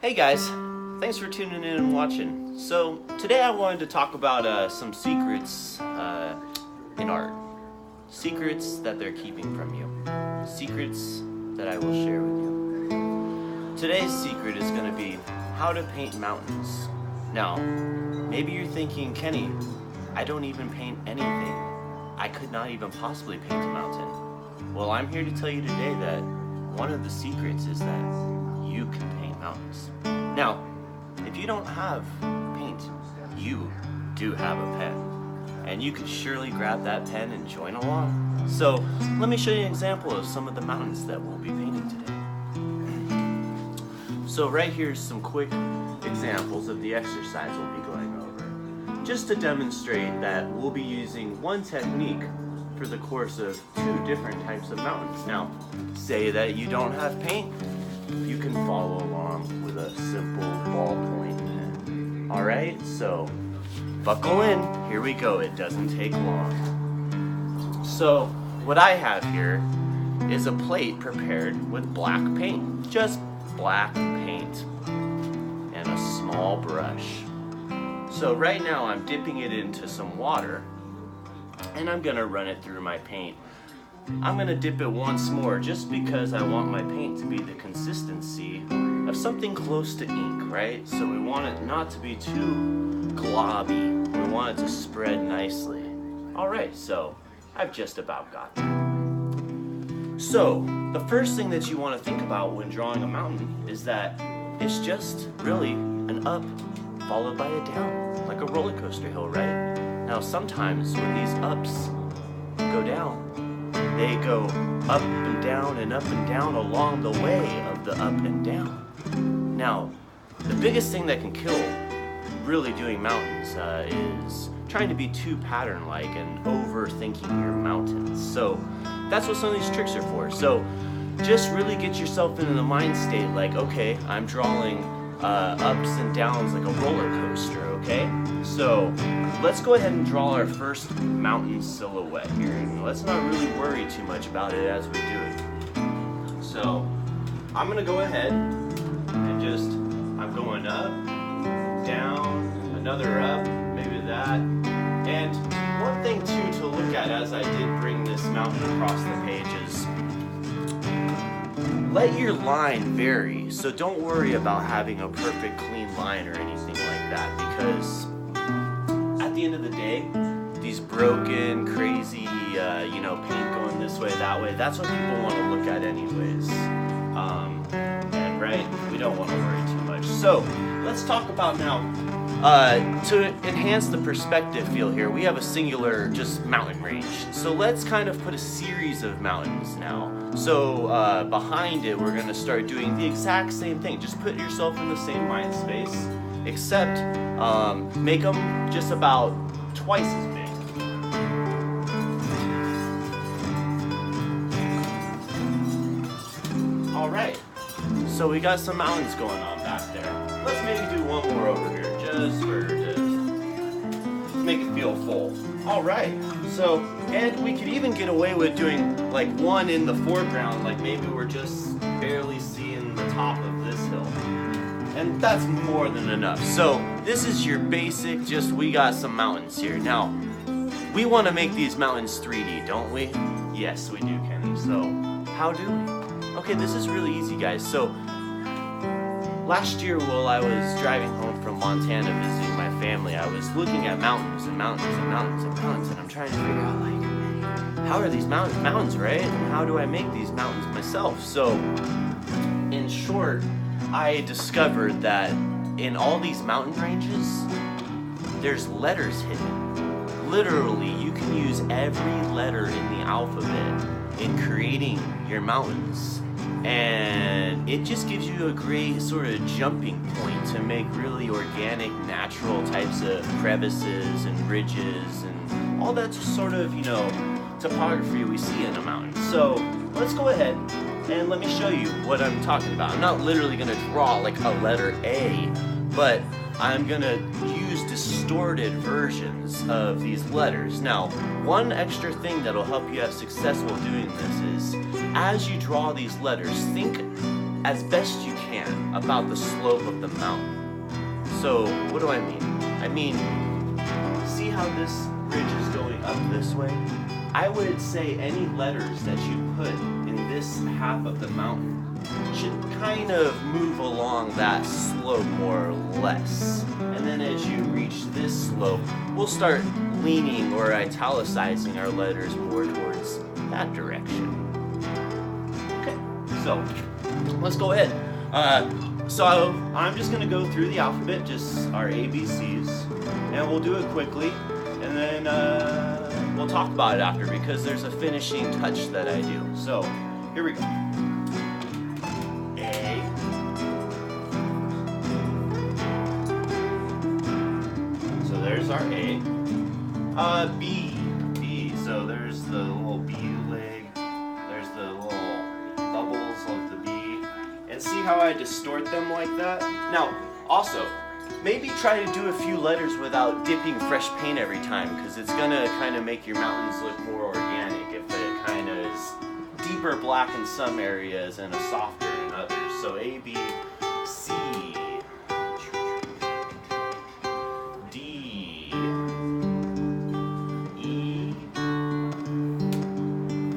Hey guys, thanks for tuning in and watching. So today I wanted to talk about some secrets in art. Secrets that they're keeping from you. Secrets that I will share with you. Today's secret is going to be how to paint mountains. Now, maybe you're thinking, Kenny, I don't even paint anything. I could not even possibly paint a mountain. Well, I'm here to tell you today that one of the secrets is that you can paint mountains. Now, if you don't have paint, you do have a pen. And you can surely grab that pen and join along. So, let me show you an example of some of the mountains that we'll be painting today. So right here's some quick examples of the exercise we'll be going over. Just to demonstrate that we'll be using one technique for the course of two different types of mountains. Now, say that you don't have paint, you can follow along with a simple ballpoint pen. Alright, so buckle in, here we go, it doesn't take long. So, what I have here is a plate prepared with black paint, just black paint, and a small brush. So right now I'm dipping it into some water, and I'm gonna run it through my paint. I'm gonna dip it once more just because I want my paint to be the consistency of something close to ink, right? So we want it not to be too globby. We want it to spread nicely. Alright, so I've just about got that. So, the first thing that you want to think about when drawing a mountain is that it's just really an up followed by a down, like a roller coaster hill, right? Now sometimes when these ups go down, they go up and down along the way of the up and down. Now, the biggest thing that can kill really doing mountains is trying to be too pattern-like and overthinking your mountains. So that's what some of these tricks are for. So just really get yourself into the mind state like, okay, I'm drawing ups and downs like a roller coaster, okay? So let's go ahead and draw our first mountain silhouette here. And let's not really worry too much about it as we do it. So I'm gonna go ahead and I'm going up, down, another up, maybe that. And one thing too to look at as I did bring this mountain across the page is let your line vary. So don't worry about having a perfect clean line or anything like that, because at the end of the day, these broken, crazy, paint going this way, that way, that's what people want to look at anyways. And right, we don't want to worry too much. So let's talk about now, to enhance the perspective feel here, we have a singular just mountain range. So let's kind of put a series of mountains now. So behind it, we're going to start doing the exact same thing. Just put yourself in the same mind space, except make them just about twice as big. Alright, so we got some mountains going on back there. Let's maybe do one more over here, just to make it feel full. Alright, so, and we could even get away with doing like one in the foreground, like maybe we're just barely seeing the top of this hill. And that's more than enough. So, this is your basic, we got some mountains here. Now, we want to make these mountains 3D, don't we? Yes, we do, Kenny. So, how do we? Okay, this is really easy, guys. So, last year while I was driving home from Montana visiting my family, I was looking at mountains and mountains and mountains and mountains, and I'm trying to figure out, like, how are these mountains, right? And how do I make these mountains myself? So, in short, I discovered that in all these mountain ranges, there's letters hidden. Literally, you can use every letter in the alphabet in creating your mountains. And it just gives you a great sort of jumping point to make really organic, natural types of crevices and ridges and all that sort of, topography we see in a mountain. So let's go ahead and let me show you what I'm talking about. I'm not literally going to draw like a letter A, but I'm going to use distorted versions of these letters. Now, one extra thing that'll help you have success while doing this is, as you draw these letters, think as best you can about the slope of the mountain. So what do I mean? I mean, see how this ridge is going up this way? I would say any letters that you put in this half of the mountain should kind of move along that slope more or less. And then as you reach this slope, we'll start leaning or italicizing our letters more towards that direction. Okay, so let's go ahead. So I'm just gonna go through the alphabet, just our ABCs, and we'll do it quickly, and then we'll talk about it after because there's a finishing touch that I do. So here we go. A. So there's our A. B. B. So there's the little B leg. There's the little bubbles of the B. And see how I distort them like that? Now, also, maybe try to do a few letters without dipping fresh paint every time, because it's gonna kind of make your mountains look more organic if it kind of is deeper black in some areas and a softer in others. So A, B, C, D, E,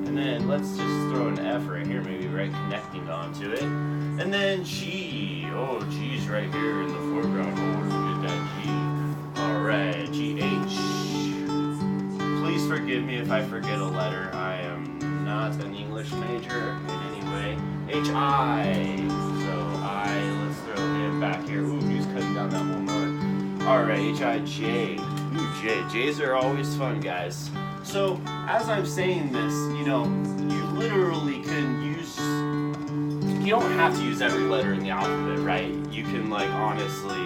and then let's just throw an F right here, maybe right connecting onto it. And then G. Oh, G's right here in the foreground. Oh, look at that G. Alright, GH. Please forgive me if I forget a letter. I am not an English major in any way. HI. So let's throw him back here. Ooh, he's cutting down that whole note. Alright, HIJ. Ooh, J. J's are always fun, guys. So, as I'm saying this, you know, you literally can use. You don't have to use every letter in the alphabet, right? You can, like, honestly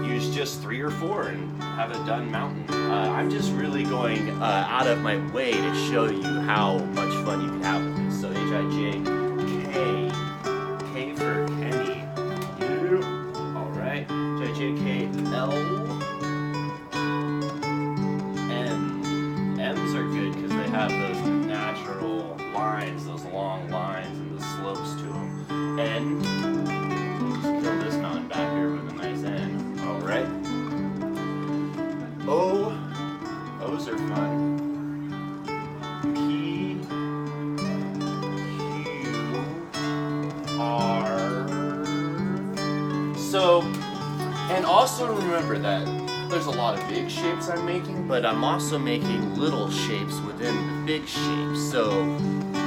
use just 3 or 4 and have a done mountain. I'm just really going out of my way to show you how much fun you can have with this. So H-I-J-K. K for Kenny. U. All right. H-I-J-K-L. M. M's are good because they have those natural lines, those long lines and the slopes to them. N. Just kill this mountain back here with a nice N. Alright. O. O's are fun. P. Q. R. So, and also remember that there's a lot of big shapes I'm making, but I'm also making little shapes within the big shapes. So,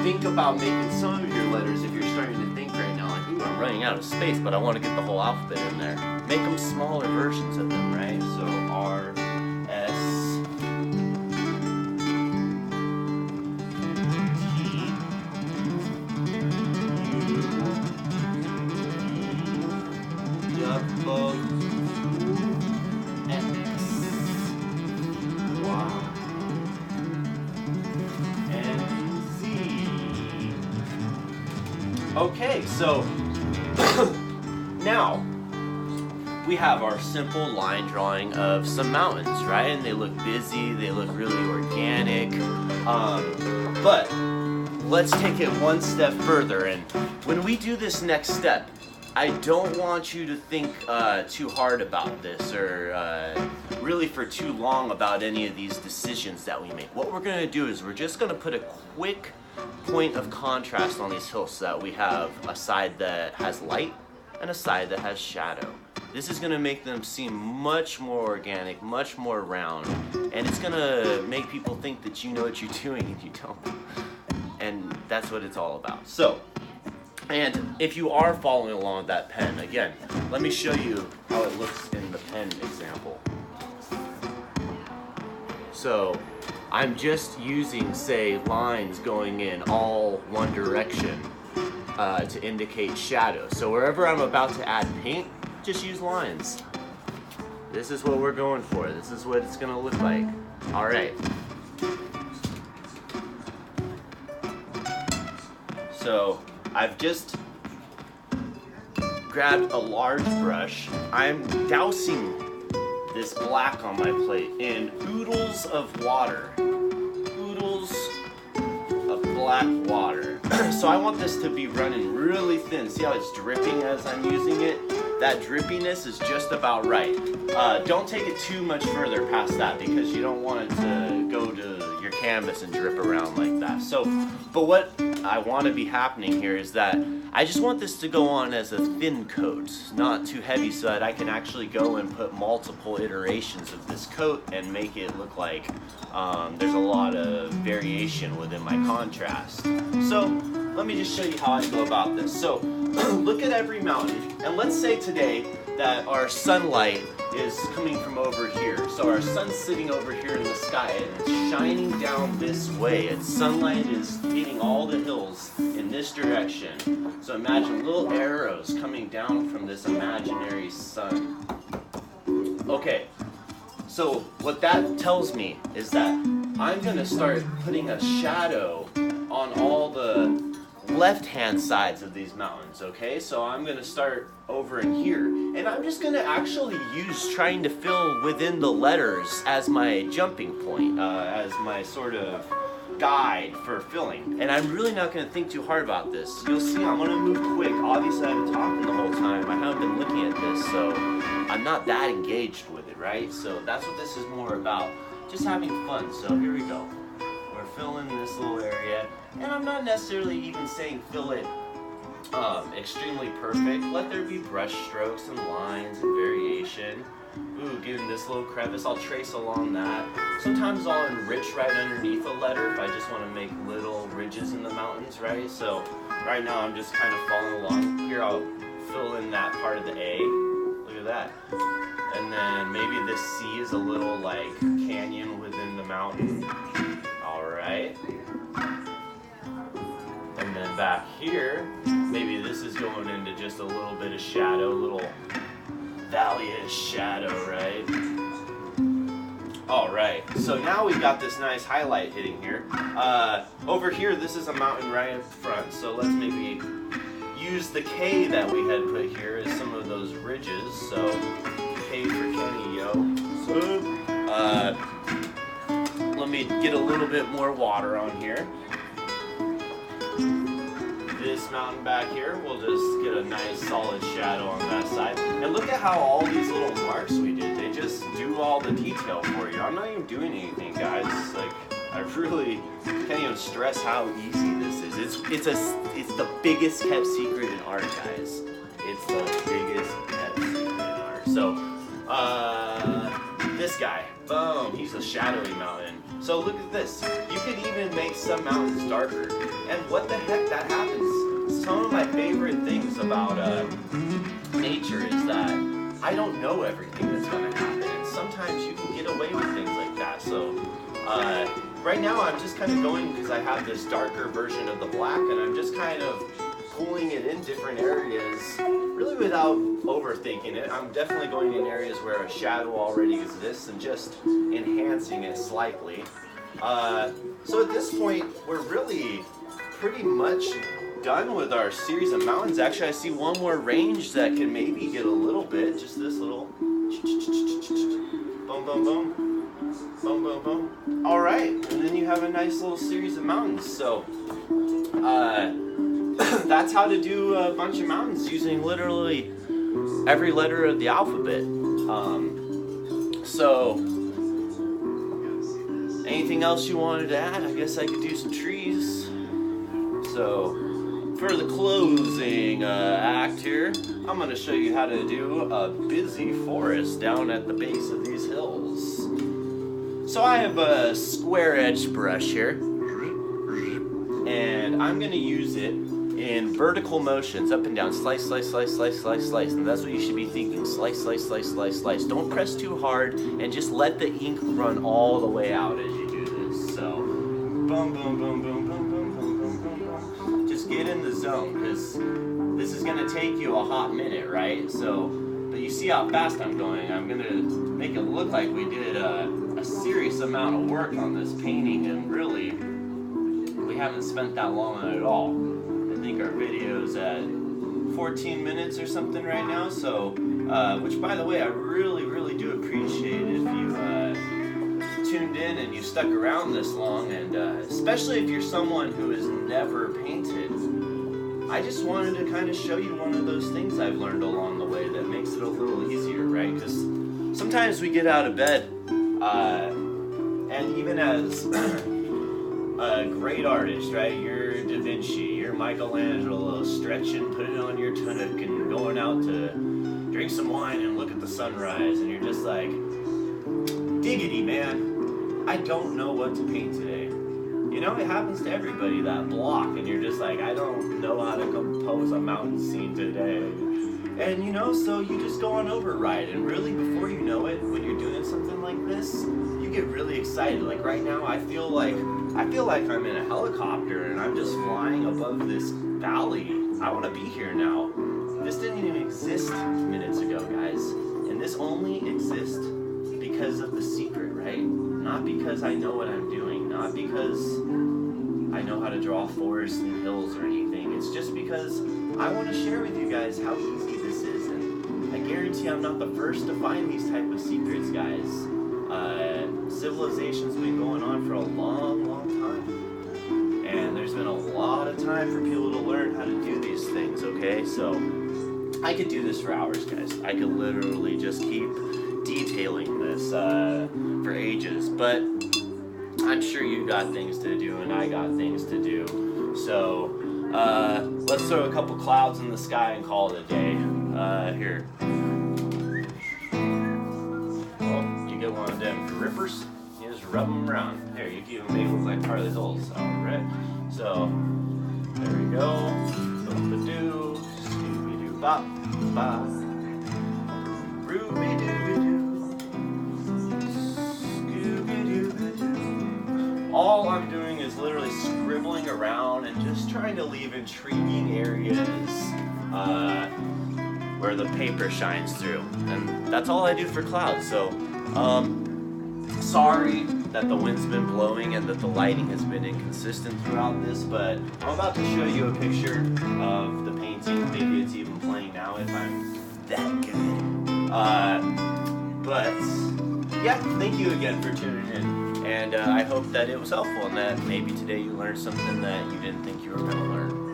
think about making some of your letters if you're starting to think right now, like, ooh, I'm running out of space, but I want to get the whole alphabet in there. Make them smaller versions of them, right? So R, S, T, U, W, X, Y, and Z. Okay, so now we have our simple line drawing of some mountains, right? And they look busy, they look really organic. But let's take it one step further. And when we do this next step, I don't want you to think too hard about this or really for too long about any of these decisions that we make. What we're going to do is we're just going to put a quick point of contrast on these hills so that we have a side that has light and a side that has shadow. This is going to make them seem much more organic, much more round, and it's going to make people think that you know what you're doing and you don't. And that's what it's all about. So, and if you are following along with that pen, again, let me show you how it looks in the pen example. So, I'm just using, say, lines going in all one direction to indicate shadow. So wherever I'm about to add paint, just use lines. This is what we're going for. This is what it's gonna look like. All right. So I've just grabbed a large brush. I'm dousing this black on my plate in oodles of water. Oodles of black water. So I want this to be running really thin. See how it's dripping as I'm using it? That drippiness is just about right. Don't take it too much further past that because you don't want it to go to your canvas and drip around like that. So, but what I want to be happening here is that I just want this to go on as a thin coat, not too heavy, so that I can actually go and put multiple iterations of this coat and make it look like there's a lot of variation within my contrast. So let me just show you how I go about this. So look at every mountain, and let's say today that our sunlight is coming from over here. So our sun's sitting over here in the sky and it's shining down this way. Its sunlight is hitting all the hills in this direction. So imagine little arrows coming down from this imaginary sun. Okay, so what that tells me is that I'm gonna start putting a shadow on all the left-hand sides of these mountains, okay? So I'm gonna start over in here, and I'm just gonna actually use trying to fill within the letters as my jumping point, as my sort of guide for filling. And I'm really not gonna think too hard about this. You'll see I'm gonna move quick. Obviously I've been talking the whole time. I haven't been looking at this, so I'm not that engaged with it, right? So that's what this is more about. Just having fun. So here we go. We're filling this little area, and I'm not necessarily even saying fill it extremely perfect. Let there be brush strokes and lines and variation. Ooh, getting this little crevice, I'll trace along that. Sometimes I'll enrich right underneath a letter if I just want to make little ridges in the mountains, right? So right now I'm just kind of following along. Here I'll fill in that part of the A. Look at that. And then maybe this C is a little like canyon within the mountain. Alright. And then back here, maybe this is going into just a little bit of shadow, little valley-ish shadow, right? Alright, so now we've got this nice highlight hitting here. Over here, this is a mountain right up front, so let's maybe use the K that we had put here as some of those ridges. So, K for Kenny, yo. So, let me get a little bit more water on here. This mountain back here, we'll just get a nice solid shadow on that side. And look at how all these little marks we did, they just do all the detail for you. I'm not even doing anything, guys. Like, I really can't even stress how easy this is. It's the biggest kept secret in art, guys. It's the biggest kept secret in art. So, this guy, boom, he's a shadowy mountain. So look at this. You could even make some mountains darker. And what the heck, that happens. Some of my favorite things about nature is that I don't know everything that's going to happen. And sometimes you can get away with things like that. So right now I'm just kind of going because I have this darker version of the black, and I'm just kind of pulling it in different areas, really without overthinking it. I'm definitely going in areas where a shadow already exists and just enhancing it slightly. So at this point, we're really pretty much done with our series of mountains. Actually, I see one more range that can maybe get a little bit, just this little boom, boom, boom, boom, boom, boom. All right, and then you have a nice little series of mountains. So, that's how to do a bunch of mountains using literally every letter of the alphabet. So, anything else you wanted to add? I guess I could do some trees. So, for the closing act here, I'm going to show you how to do a busy forest down at the base of these hills. So I have a square edged brush here, and I'm going to use it in vertical motions, up and down, slice, slice, slice, slice, slice, slice. And that's what you should be thinking, slice, slice, slice, slice, slice. Don't press too hard, and just let the ink run all the way out as you do this. So, boom, boom, boom, boom, boom, boom, boom, boom, boom, boom. Just get in the zone, because this is going to take you a hot minute, right? So, but you see how fast I'm going. I'm going to make it look like we did a serious amount of work on this painting, and really, we haven't spent that long on it at all. I think our video's at 14 minutes or something right now, so, which by the way, I really, really do appreciate if you tuned in and you stuck around this long, and especially if you're someone who has never painted, I just wanted to kind of show you one of those things I've learned along the way that makes it a little easier, right? Because sometimes we get out of bed, and even as a great artist, right? You're Da Vinci, you're Michelangelo, stretching, putting on your tunic and going out to drink some wine and look at the sunrise, and you're just like, diggity, man, I don't know what to paint today. You know, it happens to everybody, that block, and you're just like, I don't know how to compose a mountain scene today. And you know, so you just go on override, and really before you know it, when you're doing something like this, you get really excited. Like right now, I feel like I'm in a helicopter and I'm just flying above this valley. I want to be here now. This didn't even exist minutes ago, guys. And this only exists because of the secret, right? Not because I know what I'm doing, not because I know how to draw forests and hills or anything. It's just because I want to share with you guys how easy this is. And I guarantee I'm not the first to find these type of secrets, guys. Civilization's been going on for a long, long time. And there's been a lot of time for people to learn how to do these things, okay? So I could do this for hours, guys. I could literally just keep detailing this for ages, but I'm sure you got things to do and I got things to do. So let's throw a couple clouds in the sky and call it a day. Here. Well, you get one of them grippers, you just rub them around. Here, you can even make it look like Harley's old. Alright, so there we go. Boop-a-doo, scooby-doo-bop, bop. Ruby-dooby-doo, Scooby-dooby-doo. All I'm doing is literally scribbling around and just trying to leave intriguing areas where the paper shines through. And that's all I do for clouds. So, sorry that the wind's been blowing and that the lighting has been inconsistent throughout this, but I'm about to show you a picture of the painting. Maybe it's even playing now if I'm that good. But yeah, thank you again for tuning in, and I hope that it was helpful and that maybe today you learned something that you didn't think you were going to learn.